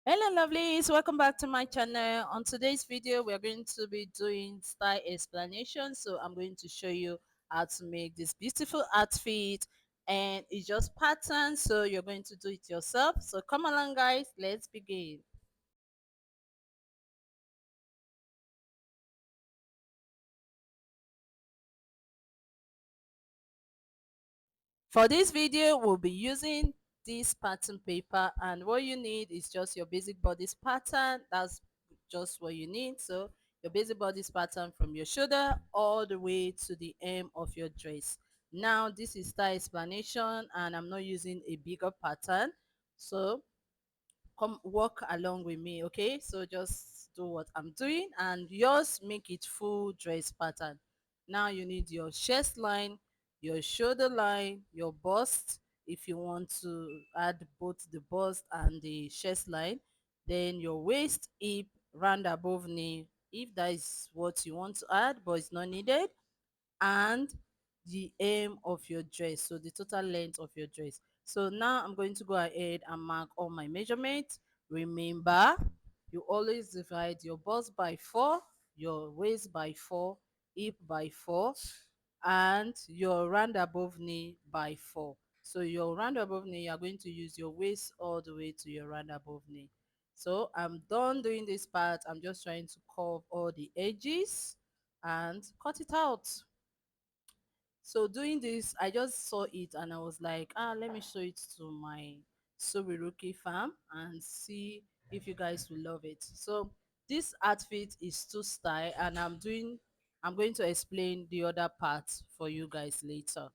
Hello lovelies, welcome back to my channel. On today's video we're going to be doing style explanation. So I'm going to show you how to make this beautiful outfit, and it's just pattern, so you're going to do it yourself. So come along guys, let's begin. For this video, we'll be using this pattern paper, and what you need is just your basic bodice pattern. That's just what you need. So your basic bodice pattern from your shoulder all the way to the hem of your dress. Now this is style explanation and I'm not using a bigger pattern. So come walk along with me, okay? So just do what I'm doing and yours make it full dress pattern. Now you need your chest line, your shoulder line, your bust if you want to add both the bust and the chest line, then your waist, hip, round above knee if that is what you want to add but it's not needed, and the hem of your dress, so the total length of your dress. So now I'm going to go ahead and mark all my measurements. Remember, you always divide your bust by 4, your waist by 4, hip by 4, and your round above knee by 4. So your round above knee, you are going to use your waist all the way to your round above knee. So I'm done doing this part. I'm just trying to curve all the edges and cut it out. So doing this, I just saw it and I was like, let me show it to my Ruke fam and see if you guys will love it. So this outfit is two style and I'm going to explain the other part for you guys later.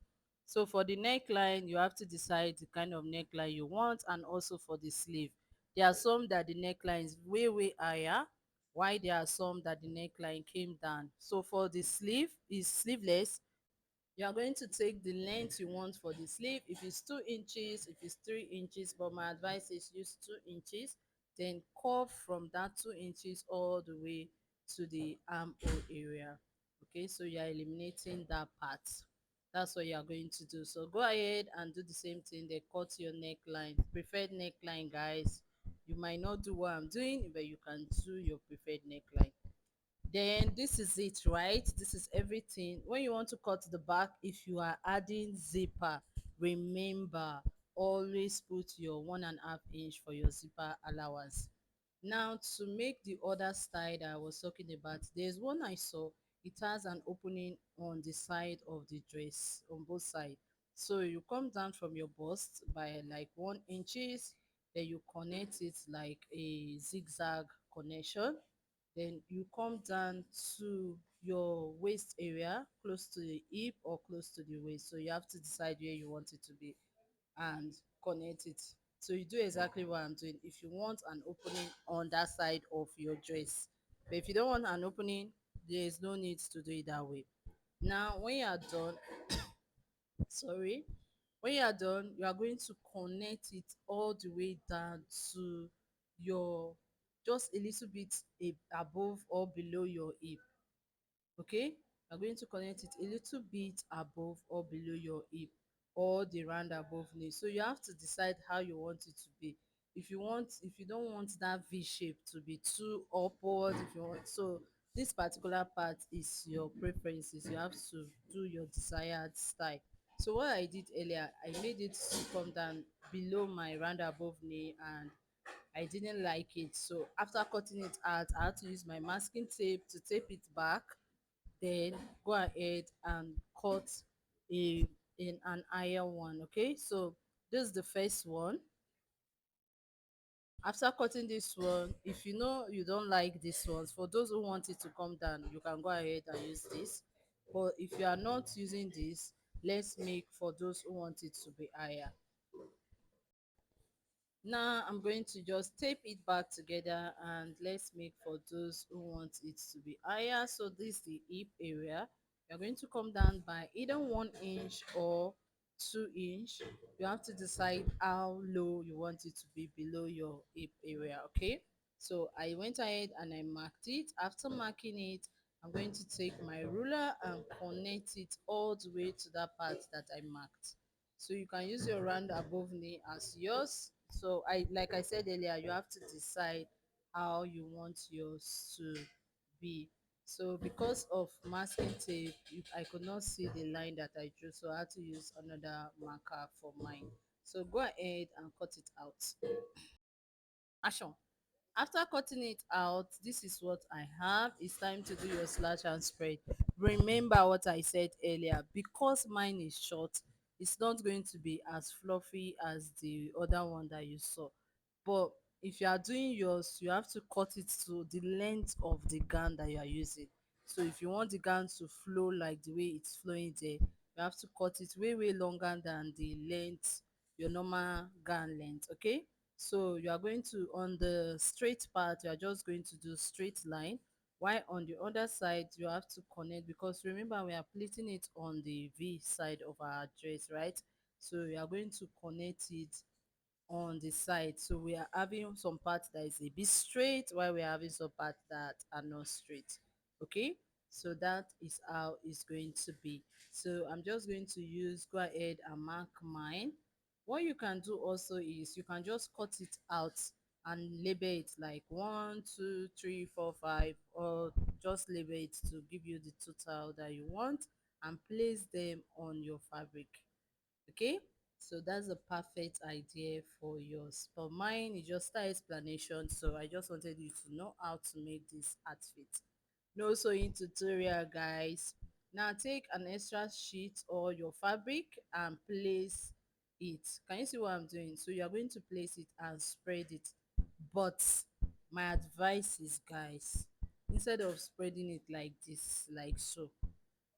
So for the neckline, you have to decide the kind of neckline you want, and also for the sleeve. There are some that the neckline is way higher, while there are some that the neckline came down. So for the sleeve is sleeveless, you are going to take the length you want for the sleeve. If it's 2 inches, if it's 3 inches, but my advice is use 2 inches, then curve from that 2 inches all the way to the armhole area. Okay, so you are eliminating that part. That's what you are going to do. So go ahead and do the same thing. They cut your neckline, preferred neckline, guys. You might not do what I'm doing, but you can do your preferred neckline. Then this is it, right? This is everything. When you want to cut the back, if you are adding zipper, remember, always put your 1.5 inch for your zipper allowance. Now to make the other style that I was talking about, there's one I saw. It has an opening on the side of the dress, on both sides. So you come down from your bust by like 1 inches, then you connect it like a zigzag connection. Then you come down to your waist area, close to the hip or close to the waist. So you have to decide where you want it to be and connect it. So you do exactly what I'm doing. If you want an opening on that side of your dress, but if you don't want an opening, there is no need to do it that way. Now when you are done, sorry, when you are done, you are going to connect it all the way down to your, just a little bit above or below your hip. Okay, you're going to connect it a little bit above or below your hip or the round above knee. So you have to decide how you want it to be. If you don't want that V shape to be too upward, if you want, so this particular part is your preferences. You have to do your desired style. So what I did earlier, I made it to come down below my round above knee, and I didn't like it. So after cutting it out, I had to use my masking tape to tape it back, then go ahead and cut a in an iron one. Okay, so this is the first one. After cutting this one, if you know you don't like this ones, for those who want it to come down, you can go ahead and use this. But if you are not using this, let's make for those who want it to be higher. Now I'm going to just tape it back together, and let's make for those who want it to be higher. So this is the hip area. You're going to come down by either 1 inch or 2 inch. You have to decide how low you want it to be below your hip area. Okay, so I went ahead and I marked it. After marking it, I'm going to take my ruler and connect it all the way to that part that I marked. So you can use your round above knee as yours. So I like I said earlier, you have to decide how you want yours to be. So because of masking tape, I could not see the line that I drew, so I had to use another marker for mine. So go ahead and cut it out. Action. After cutting it out, this is what I have. It's time to do your slash and spread. Remember what I said earlier, because mine is short, it's not going to be as fluffy as the other one that you saw. But if you are doing yours, you have to cut it to the length of the gown that you are using. So if you want the gown to flow like the way it's flowing there, you have to cut it way longer than the length, your normal gown length. Okay, so you are going to, on the straight part, you are just going to do straight line, while on the other side you have to connect, because remember we are pleating it on the V side of our dress, right? So we are going to connect it on the side. So we are having some parts that is a bit straight, while we're having some parts that are not straight. Okay, so that is how it's going to be. So I'm just going to go ahead and mark mine. What you can do also is you can just cut it out and label it like 1 2 3 4 5, or just label it to give you the total that you want, and place them on your fabric. Okay, so that's a perfect idea for yours. For mine, it's just style explanation, so I just wanted you to know how to make this outfit. No sewing tutorial, guys. Now take an extra sheet or your fabric and place it. Can you see what I'm doing? So you're going to place it and spread it. But my advice is, guys, instead of spreading it like this, like so,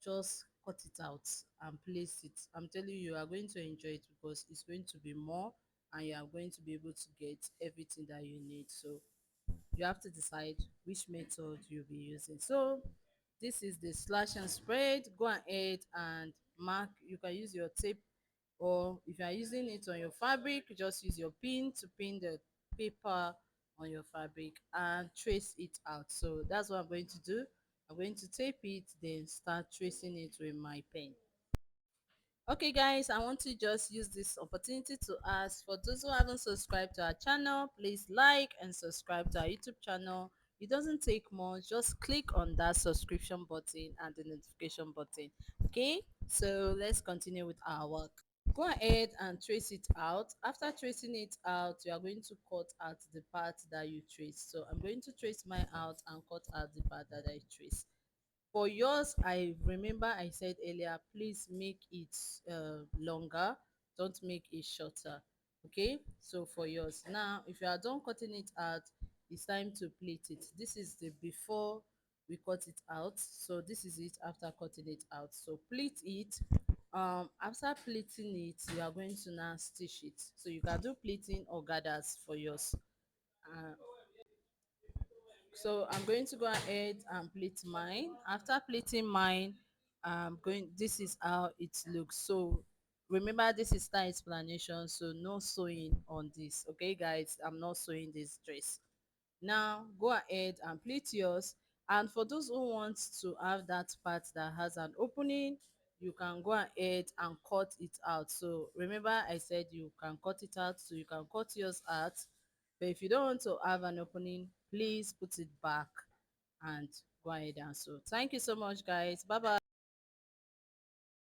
just cut it out and place it. I'm telling you, you are going to enjoy it, because it's going to be more, and you are going to be able to get everything that you need. So you have to decide which method you'll be using. So this is the slash and spread. Go ahead and mark. You can use your tape, or if you are using it on your fabric, just use your pin to pin the paper on your fabric and trace it out. So that's what I'm going to do. I'm going to tape it, then start tracing it with my pen. Okay, guys, I want to just use this opportunity to ask, for those who haven't subscribed to our channel, please like and subscribe to our YouTube channel. It doesn't take much, just click on that subscription button and the notification button. Okay, so let's continue with our work. Go ahead and trace it out. After tracing it out, you are going to cut out the part that you trace. So I'm going to trace mine out and cut out the part that I trace. For yours, I remember I said earlier, please make it longer, don't make it shorter. Okay, so for yours, now if you are done cutting it out, it's time to pleat it. This is the before we cut it out, so this is it after cutting it out. So pleat it. After pleating it, you are going to now stitch it. So you can do pleating or gathers for yours. uh, so I'm going to go ahead and pleat mine. After pleating mine, this is how it looks. So remember, this is style explanation, so no sewing on this. Okay, guys, I'm not sewing this dress. Now go ahead and pleat yours. And for those who want to have that part that has an opening, you can go ahead and cut it out. So remember I said you can cut it out, so you can cut yours out. But if you don't want to have an opening, please put it back and go ahead and sew. Thank you so much, guys. Bye bye.